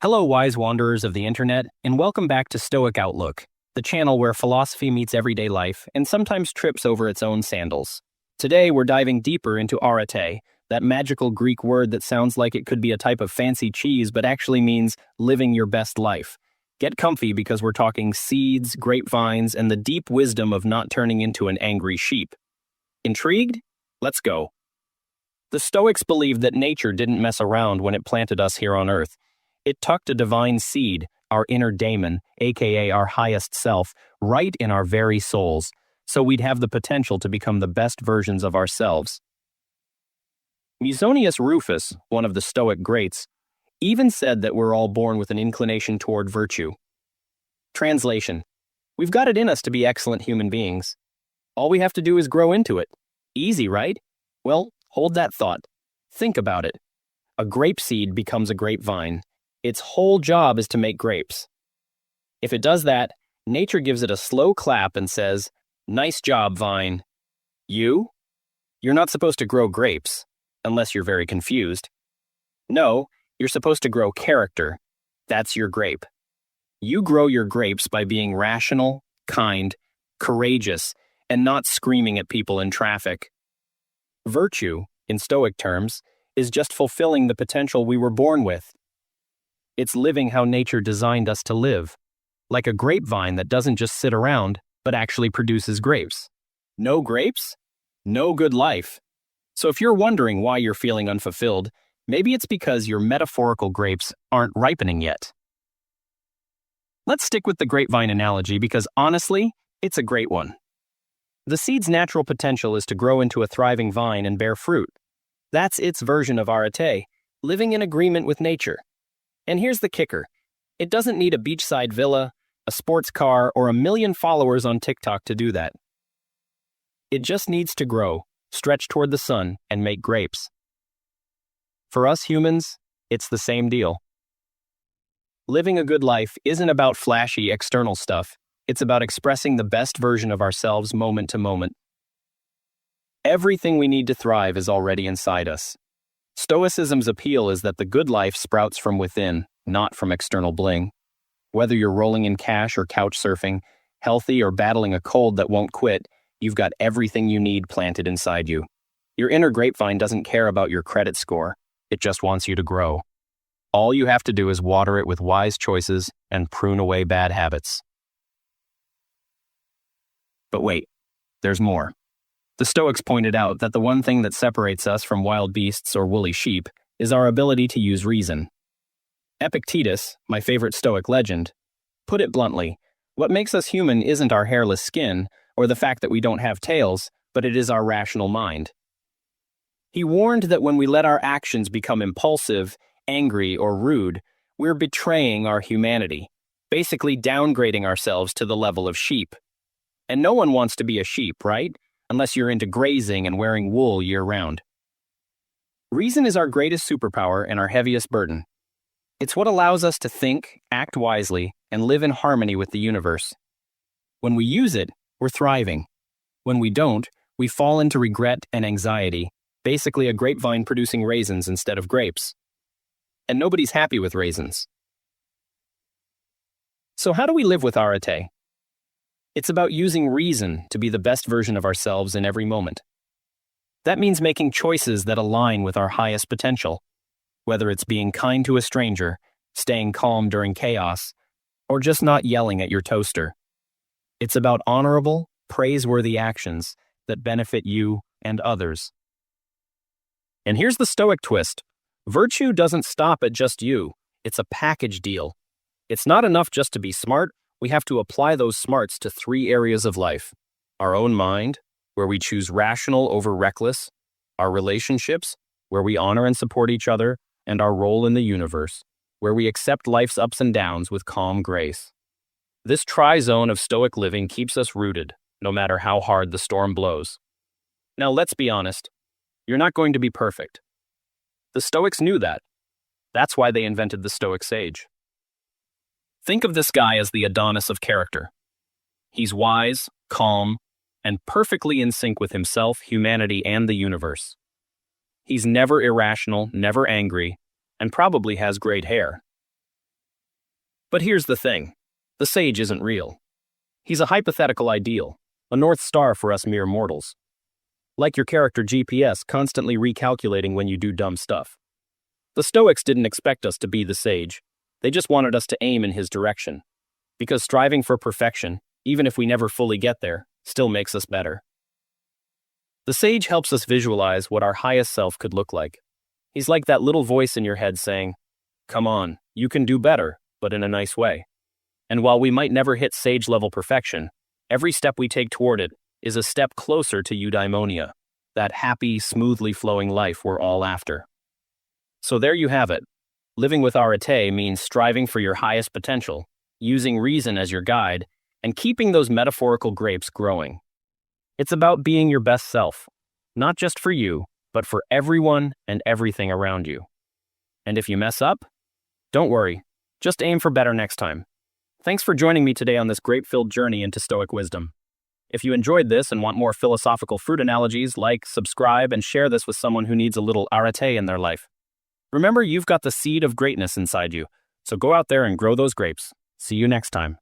Hello, wise wanderers of the internet, and welcome back to Stoic Outlook, the channel where philosophy meets everyday life and sometimes trips over its own sandals. Today, we're diving deeper into Areté, that magical Greek word that sounds like it could be a type of fancy cheese but actually means living your best life. Get comfy because we're talking seeds, grapevines, and the deep wisdom of not turning into an angry sheep. Intrigued? Let's go. The Stoics believed that nature didn't mess around when it planted us here on Earth. It tucked a divine seed, our inner daimon, aka our highest self, right in our very souls, so we'd have the potential to become the best versions of ourselves. Musonius Rufus, one of the Stoic greats, even said that we're all born with an inclination toward virtue. Translation: we've got it in us to be excellent human beings. All we have to do is grow into it. Easy, right? Well, hold that thought. Think about it. A grape seed becomes a grapevine. Its whole job is to make grapes. If it does that, nature gives it a slow clap and says, "Nice job, vine." You're not supposed to grow grapes, unless you're very confused. No, you're supposed to grow character. That's your grape. You grow your grapes by being rational, kind, courageous, and not screaming at people in traffic. Virtue, in Stoic terms, is just fulfilling the potential we were born with. It's living how nature designed us to live, like a grapevine that doesn't just sit around, but actually produces grapes. No grapes? No good life. So if you're wondering why you're feeling unfulfilled, maybe it's because your metaphorical grapes aren't ripening yet. Let's stick with the grapevine analogy because honestly, it's a great one. The seed's natural potential is to grow into a thriving vine and bear fruit. That's its version of Areté, living in agreement with nature. And here's the kicker. It doesn't need a beachside villa, a sports car, or 1 million followers on TikTok to do that. It just needs to grow, stretch toward the sun, and make grapes. For us humans, it's the same deal. Living a good life isn't about flashy external stuff. It's about expressing the best version of ourselves moment to moment. Everything we need to thrive is already inside us. Stoicism's appeal is that the good life sprouts from within, not from external bling. Whether you're rolling in cash or couch surfing, healthy or battling a cold that won't quit, you've got everything you need planted inside you. Your inner grapevine doesn't care about your credit score. It just wants you to grow. All you have to do is water it with wise choices and prune away bad habits. But wait, there's more. The Stoics pointed out that the one thing that separates us from wild beasts or woolly sheep is our ability to use reason. Epictetus, my favorite Stoic legend, put it bluntly, what makes us human isn't our hairless skin or the fact that we don't have tails, but it is our rational mind. He warned that when we let our actions become impulsive, angry, or rude, we're betraying our humanity, basically downgrading ourselves to the level of sheep. And no one wants to be a sheep, right? Unless you're into grazing and wearing wool year-round. Reason is our greatest superpower and our heaviest burden. It's what allows us to think, act wisely, and live in harmony with the universe. When we use it, we're thriving. When we don't, we fall into regret and anxiety, basically a grapevine producing raisins instead of grapes. And nobody's happy with raisins. So how do we live with Areté? It's about using reason to be the best version of ourselves in every moment. That means making choices that align with our highest potential, whether it's being kind to a stranger, staying calm during chaos, or just not yelling at your toaster. It's about honorable, praiseworthy actions that benefit you and others. And here's the Stoic twist. Virtue doesn't stop at just you. It's a package deal. It's not enough just to be smart. We have to apply those smarts to 3 areas of life. Our own mind, where we choose rational over reckless, our relationships, where we honor and support each other, and our role in the universe, where we accept life's ups and downs with calm grace. This tri-zone of Stoic living keeps us rooted, no matter how hard the storm blows. Now let's be honest, you're not going to be perfect. The Stoics knew that. That's why they invented the Stoic Sage. Think of this guy as the Adonis of character. He's wise, calm, and perfectly in sync with himself, humanity, and the universe. He's never irrational, never angry, and probably has great hair. But here's the thing. The sage isn't real. He's a hypothetical ideal, a north star for us mere mortals. Like your character GPS constantly recalculating when you do dumb stuff. The Stoics didn't expect us to be the sage. They just wanted us to aim in his direction. Because striving for perfection, even if we never fully get there, still makes us better. The sage helps us visualize what our highest self could look like. He's like that little voice in your head saying, "Come on, you can do better," but in a nice way. And while we might never hit sage-level perfection, every step we take toward it is a step closer to eudaimonia, that happy, smoothly flowing life we're all after. So there you have it. Living with Areté means striving for your highest potential, using reason as your guide, and keeping those metaphorical grapes growing. It's about being your best self, not just for you, but for everyone and everything around you. And if you mess up, don't worry, just aim for better next time. Thanks for joining me today on this grape-filled journey into Stoic wisdom. If you enjoyed this and want more philosophical fruit analogies, like, subscribe, and share this with someone who needs a little Areté in their life. Remember, you've got the seed of greatness inside you, so go out there and grow those grapes. See you next time.